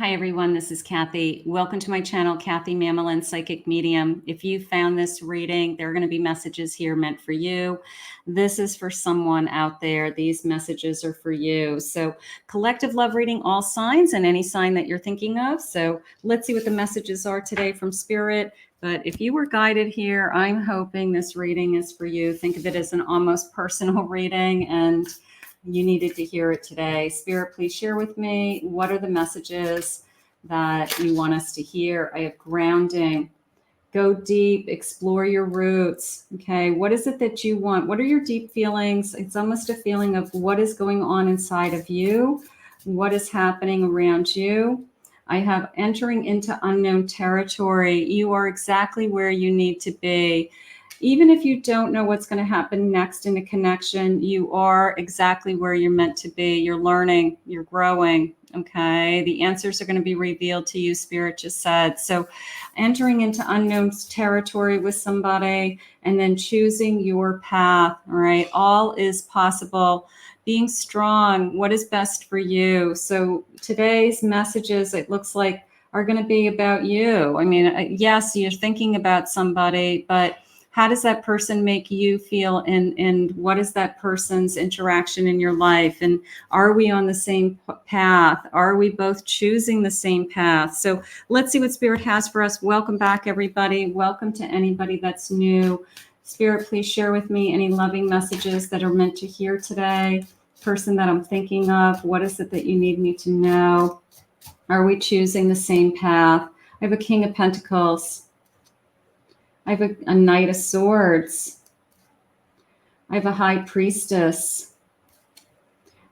Hi everyone, this is Kathy. Welcome to my channel, Kathy Mamelin Psychic Medium. If you found this reading, there are going to be messages here meant for you. This is for someone out there. These messages are for you. So collective love reading, all signs and any sign that you're thinking of. So let's see what the messages are today from Spirit. But if you were guided here, I'm hoping this reading is for you. Think of it as an almost personal reading, and you needed to hear it today. Spirit, please share with me, what are the messages that you want us to hear? I have grounding. Go deep, explore your roots. Okay, what is it that you want? What are your deep feelings? It's almost a feeling of what is going on inside of you, what is happening around you. I have entering into unknown territory. You are exactly where you need to be. Even if you don't know what's going to happen next in a connection, you are exactly where you're meant to be. You're learning, you're growing. Okay, the answers are going to be revealed to you, Spirit just said. So entering into unknown territory with somebody and then choosing your path. All right, all is possible. Being strong, what is best for you? So today's messages, it looks like, are going to be about you. I mean, yes, you're thinking about somebody, but how does that person make you feel, and what is that person's interaction in your life? And are we on the same path? Are we both choosing the same path? So let's see what Spirit has for us. Welcome back, everybody. Welcome to anybody that's new. Spirit, please share with me any loving messages that are meant to hear today. Person that I'm thinking of, what is it that you need me to know? Are we choosing the same path? I have a King of Pentacles. I have a Knight of Swords. I have a High Priestess.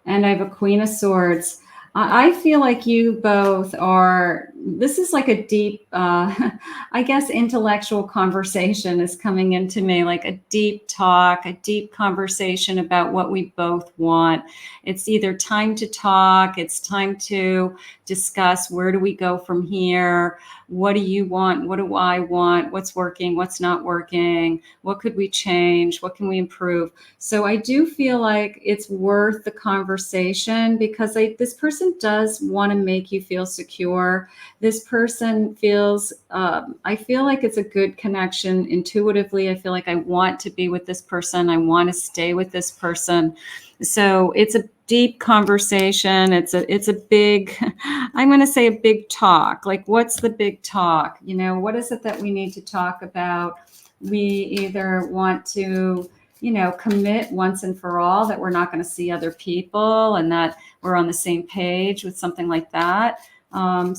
And I have a Queen of Swords. I feel like you both are, this is like a deep, I guess, intellectual conversation is coming into me, like a deep talk, a deep conversation about what we both want. It's either time to talk, it's time to discuss, where do we go from here? What do you want? What do I want? What's working? What's not working? What could we change? What can we improve? So I do feel like it's worth the conversation, because this person does want to make you feel secure. This person feels, I feel like it's a good connection intuitively. I feel like I want to be with this person. I want to stay with this person. So it's a deep conversation. It's a big, I'm going to say a big talk. Like, what's the big talk? You know, what is it that we need to talk about? We either want to, you know, commit once and for all that we're not going to see other people and that we're on the same page with something like that. Or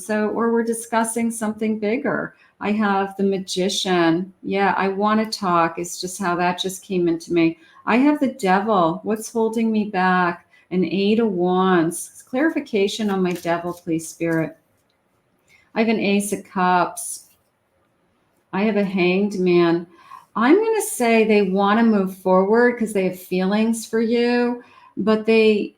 we're discussing something bigger. I have the Magician. Yeah, I want to talk. It's just how that just came into me. I have the Devil. What's holding me back? An 8 of Wands. Clarification on my Devil, please, Spirit. I have an Ace of Cups. I have a Hanged Man. I'm going to say they want to move forward because they have feelings for you, but they're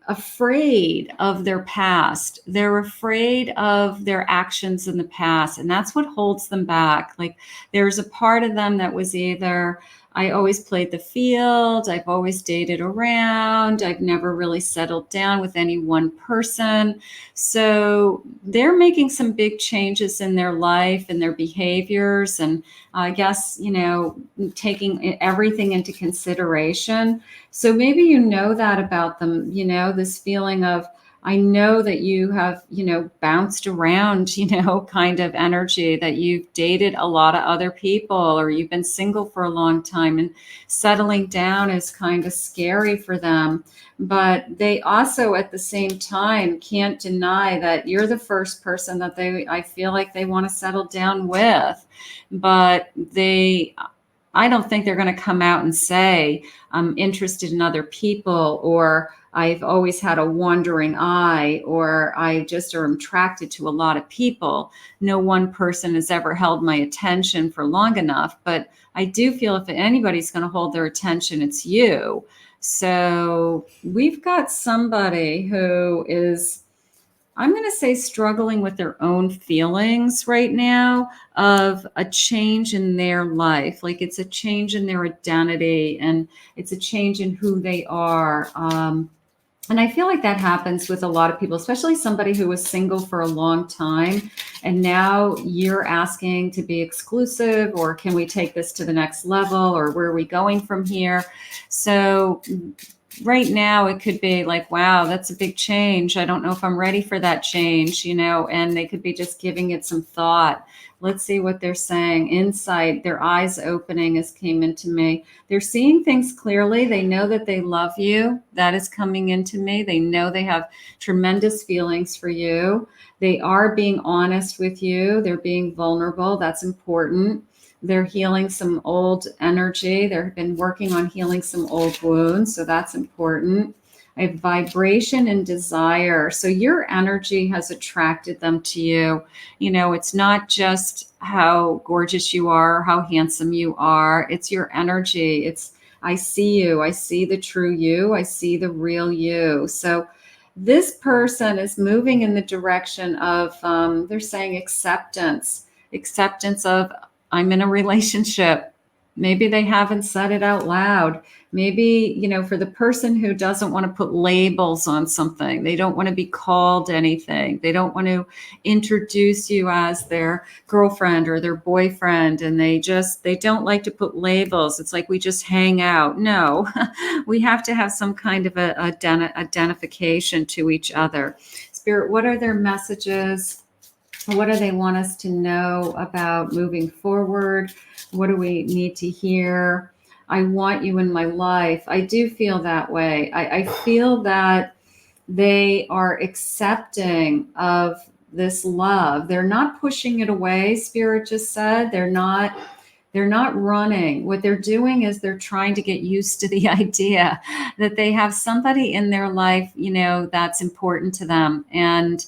afraid of their past. They're afraid of their actions in the past, and that's what holds them back. Like, there's a part of them that was either, I always played the field, I've always dated around, I've never really settled down with any one person. So they're making some big changes in their life and their behaviors, and I guess, you know, taking everything into consideration. So maybe you know that about them, you know, this feeling of, I know that you have, you know, bounced around, you know, kind of energy, that you've dated a lot of other people, or you've been single for a long time, and settling down is kind of scary for them. But they also, at the same time, can't deny that you're the first person that I feel like they want to settle down with. But I don't think they're going to come out and say, I'm interested in other people, or I've always had a wandering eye, or I just am attracted to a lot of people. No one person has ever held my attention for long enough, but I do feel if anybody's going to hold their attention, it's you. So we've got somebody who is, I'm going to say, struggling with their own feelings right now of a change in their life. Like, it's a change in their identity, and it's a change in who they are. And I feel like that happens with a lot of people, especially somebody who was single for a long time. And now you're asking to be exclusive, or can we take this to the next level, or where are we going from here? So right now it could be like, wow, that's a big change. I don't know if I'm ready for that change, and they could be just giving it some thought. Let's see what they're saying. Insight, their eyes opening as came into me. They're seeing things clearly. They know that they love you. That is coming into me. They know they have tremendous feelings for you. They are being honest with you. They're being vulnerable. That's important. They're healing some old energy. They've been working on healing some old wounds. So that's important. I have vibration and desire. So your energy has attracted them to you. It's not just how gorgeous you are, how handsome you are. It's your energy. I see you. I see the true you. I see the real you. So this person is moving in the direction of, they're saying acceptance of, I'm in a relationship. Maybe they haven't said it out loud. Maybe, for the person who doesn't want to put labels on something, they don't want to be called anything. They don't want to introduce you as their girlfriend or their boyfriend. And they don't like to put labels. It's like we just hang out. No, we have to have some kind of identification to each other. Spirit, what are their messages? What do they want us to know about moving forward? What do we need to hear? I want you in my life. I do feel that way. I feel that they are accepting of this love. They're not pushing it away, Spirit just said. They're not running. What they're doing is they're trying to get used to the idea that they have somebody in their life, that's important to them, and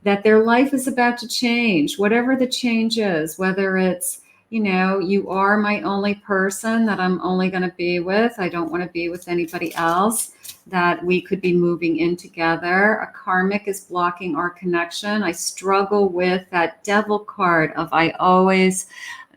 that their life is about to change, whatever the change is, whether it's, you are my only person that I'm only going to be with. I don't want to be with anybody else, that we could be moving in together. A karmic is blocking our connection. I struggle with that devil card of I always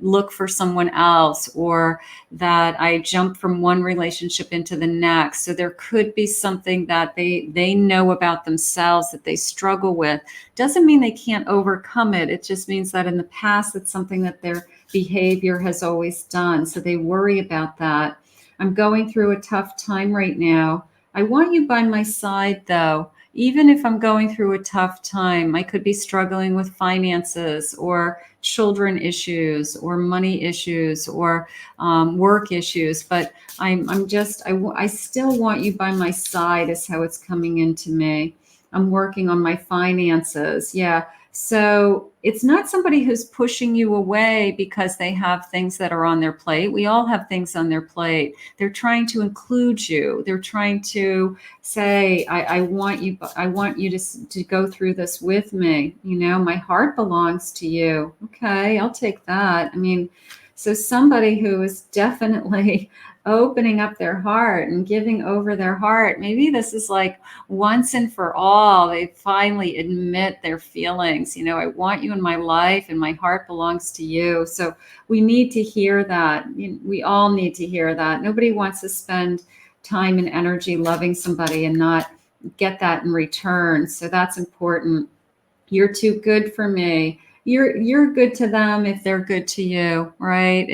look for someone else, or that I jump from one relationship into the next. So there could be something that they know about themselves that they struggle with. Doesn't mean they can't overcome it. It just means that in the past, it's something that their behavior has always done. So they worry about that. I'm going through a tough time right now. I want you by my side, though. Even if I'm going through a tough time, I could be struggling with finances or children issues or money issues or work issues. But I still want you by my side is how it's coming into me. I'm working on my finances. Yeah. So it's not somebody who's pushing you away because they have things that are on their plate. We all have things on their plate. They're trying to include you. They're trying to say, I want you to go through this with me. My heart belongs to you. Okay, I'll take that. So somebody who is definitely opening up their heart and giving over their heart. Maybe this is like once and for all, they finally admit their feelings. I want you in my life and my heart belongs to you. So we need to hear that. We all need to hear that. Nobody wants to spend time and energy loving somebody and not get that in return. So that's important. You're too good for me. You're good to them if they're good to you, right?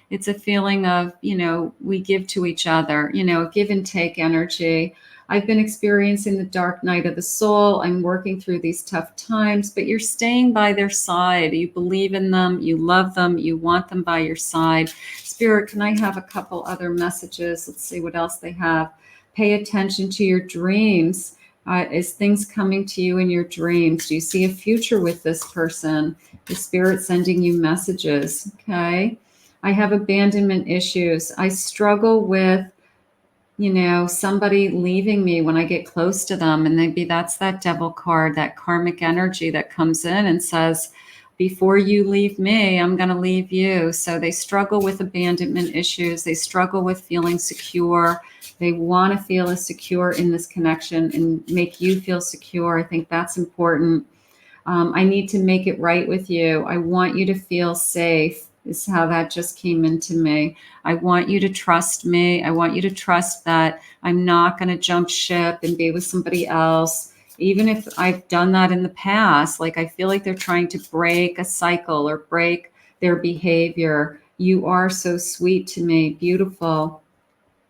It's a feeling of, we give to each other, give and take energy. I've been experiencing the dark night of the soul. I'm working through these tough times, but you're staying by their side. You believe in them. You love them. You want them by your side. Spirit, can I have a couple other messages? Let's see what else they have. Pay attention to your dreams. Is things coming to you in your dreams? Do you see a future with this person? Is Spirit sending you messages? Okay. I have abandonment issues. I struggle with, somebody leaving me when I get close to them. And maybe that's that devil card, that karmic energy that comes in and says, before you leave me, I'm going to leave you. So they struggle with abandonment issues. They struggle with feeling secure. They want to feel as secure in this connection and make you feel secure. I think that's important. I need to make it right with you. I want you to feel safe. is how that just came into me. I want you to trust me. I want you to trust that I'm not going to jump ship and be with somebody else. Even if I've done that in the past, like I feel like they're trying to break a cycle or break their behavior. You are so sweet to me. Beautiful.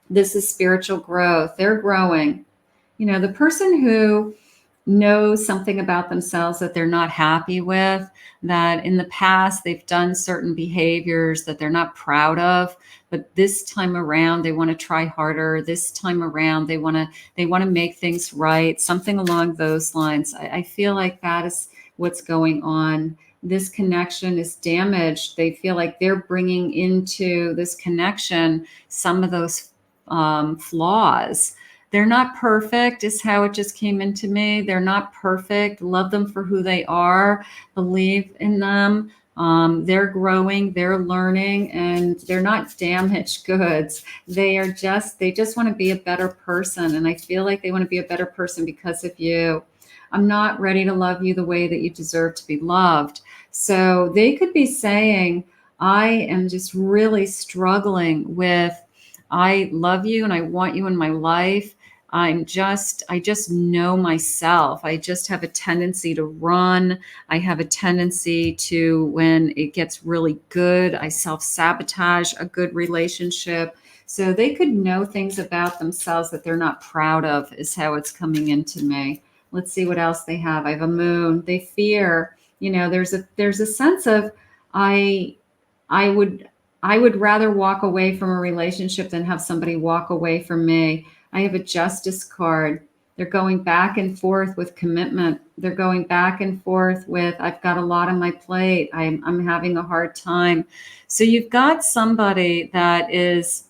This is spiritual growth. They're growing. You know, the person who knows something about themselves that they're not happy with, that in the past they've done certain behaviors that they're not proud of, but this time around they want to try harder. This time around they want to make things right, something along those lines. I feel like that is what's going on. This connection is damaged. They feel like they're bringing into this connection some of those flaws. They're not perfect, is how it just came into me. They're not perfect. Love them for who they are. Believe in them. They're growing, they're learning, and they're not damaged goods. They just want to be a better person. And I feel like they want to be a better person because of you. I'm not ready to love you the way that you deserve to be loved. So they could be saying, I am just really struggling with, I love you and I want you in my life. I just know myself. I just have a tendency to run. I have a tendency to, when it gets really good, I self-sabotage a good relationship. So they could know things about themselves that they're not proud of, is how it's coming into me. Let's see what else they have. I have a moon. They fear, you know, there's a sense of, I would rather walk away from a relationship than have somebody walk away from me. I have a justice card. They're going back and forth with commitment. They're going back and forth with, I've got a lot on my plate. I'm having a hard time. So you've got somebody that is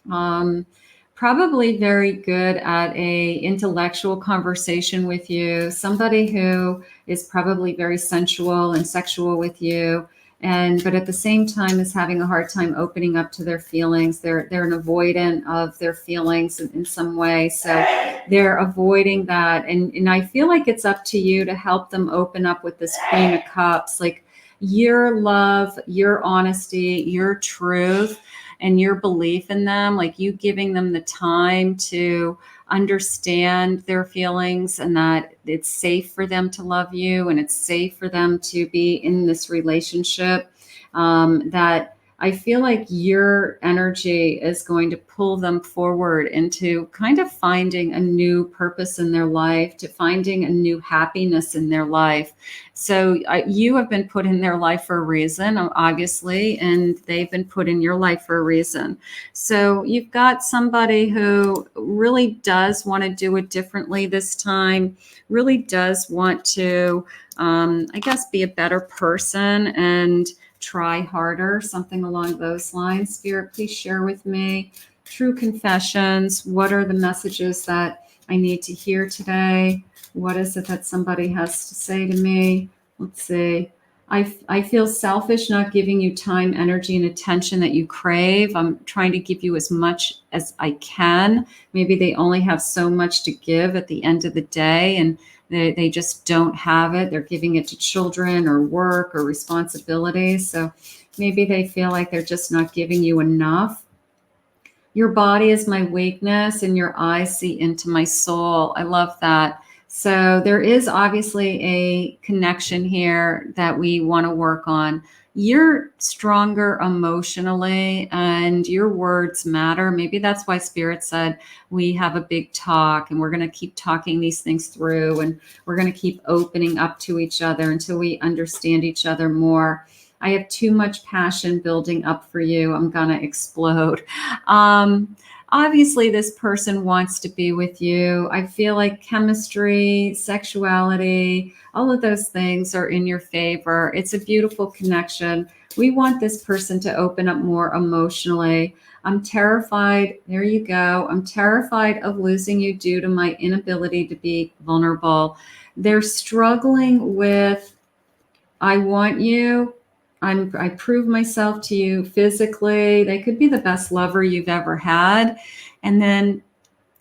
probably very good at a intellectual conversation with you. Somebody who is probably very sensual and sexual with you. But at the same time is having a hard time opening up to their feelings. They're an avoidant of their feelings in some way. So they're avoiding that. And I feel like it's up to you to help them open up with this Queen of Cups, like your love, your honesty, your truth, and your belief in them, like you giving them the time to understand their feelings and that it's safe for them to love you and it's safe for them to be in this relationship. That I feel like your energy is going to pull them forward into kind of finding a new purpose in their life, to finding a new happiness in their life. So you have been put in their life for a reason, obviously, and they've been put in your life for a reason. So you've got somebody who really does want to do it differently this time, really does want to, I guess, be a better person and try harder, something along those lines. Spirit, please share with me true confessions. What are the messages that I need to hear today? What is it that somebody has to say to me? Let's see. I feel selfish not giving you time, energy, and attention that you crave. I'm trying to give you as much as I can. Maybe they only have so much to give at the end of the day, and they just don't have it. They're giving it to children or work or responsibilities. So maybe they feel like they're just not giving you enough. Your body is my weakness and your eyes see into my soul. I love that. So there is obviously a connection here that we want to work on. You're stronger emotionally and your words matter. Maybe that's why Spirit said we have a big talk and we're going to keep talking these things through and we're going to keep opening up to each other until we understand each other more. I have too much passion building up for you. I'm going to explode. Obviously, this person wants to be with you. I feel like chemistry, sexuality, all of those things are in your favor. It's a beautiful connection. We want this person to open up more emotionally. I'm terrified. There you go. I'm terrified of losing you due to my inability to be vulnerable. They're struggling with, I want you. I prove myself to you physically. They could be the best lover you've ever had. And then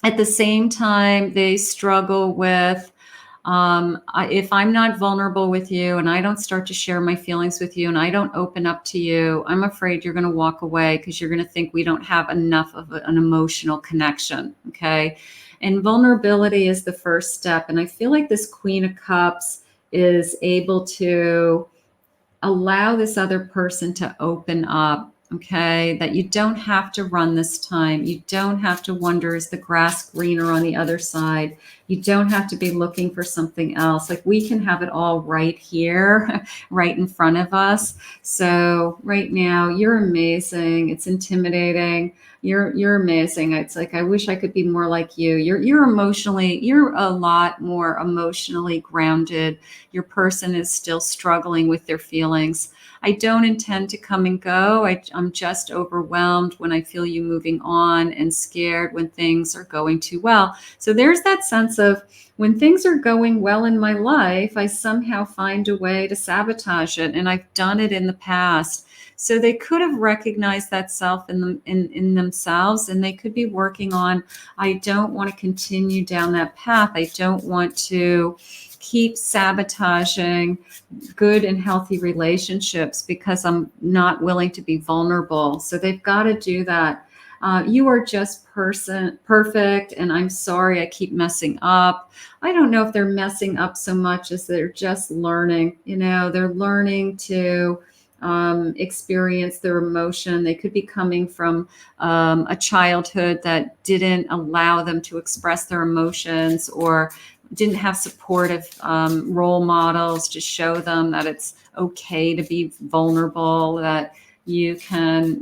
at the same time, they struggle with, If I'm not vulnerable with you and I don't start to share my feelings with you and I don't open up to you, I'm afraid you're going to walk away because you're going to think we don't have enough of an emotional connection. Okay. And vulnerability is the first step. And I feel like this Queen of Cups is able to allow this other person to open up. Okay, that you don't have to run this time. You don't have to wonder, is the grass greener on the other side? You don't have to be looking for something else. Like, we can have it all right here, right in front of us. So right now, you're amazing. It's intimidating. You're amazing. It's like, I wish I could be more like you. You're a lot more emotionally grounded. Your person is still struggling with their feelings. I don't intend to come and go. I'm just overwhelmed when I feel you moving on and scared when things are going too well. So there's that sense of, when things are going well in my life, I somehow find a way to sabotage it. And I've done it in the past. So they could have recognized that self in themselves, and they could be working on, I don't want to continue down that path. I don't want to keep sabotaging good and healthy relationships because I'm not willing to be vulnerable. So they've got to do that. You are just perfect, and I'm sorry I keep messing up. I don't know if they're messing up so much as they're just learning. They're learning to experience their emotion. They could be coming from a childhood that didn't allow them to express their emotions, or didn't have supportive role models to show them that it's okay to be vulnerable, that you can,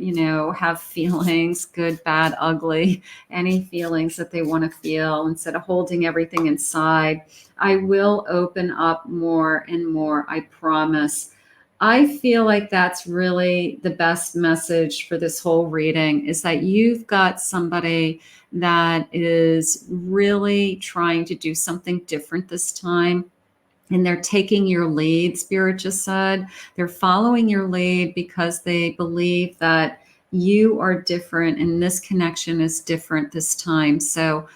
have feelings, good, bad, ugly, any feelings that they want to feel, instead of holding everything inside. I will open up more and more, I promise. I feel like that's really the best message for this whole reading, is that you've got somebody that is really trying to do something different this time. And they're taking your lead, Spirit just said. They're following your lead because they believe that you are different and this connection is different this time. So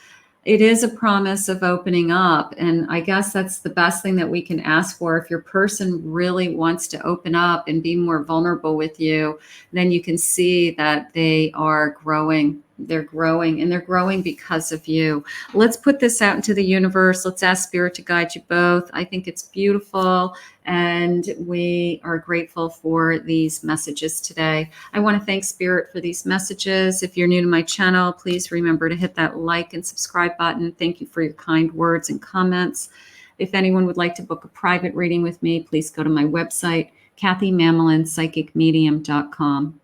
it is a promise of opening up. And I guess that's the best thing that we can ask for. If your person really wants to open up and be more vulnerable with you, then you can see that they are growing. They're growing, and they're growing because of you. Let's put this out into the universe. Let's ask Spirit to guide you both. I think it's beautiful, and we are grateful for these messages today. I want to thank Spirit for these messages. If you're new to my channel, please remember to hit that like and subscribe button. Thank you for your kind words and comments. If anyone would like to book a private reading with me, please go to my website, KathyMamolinsPsychicMedium.com.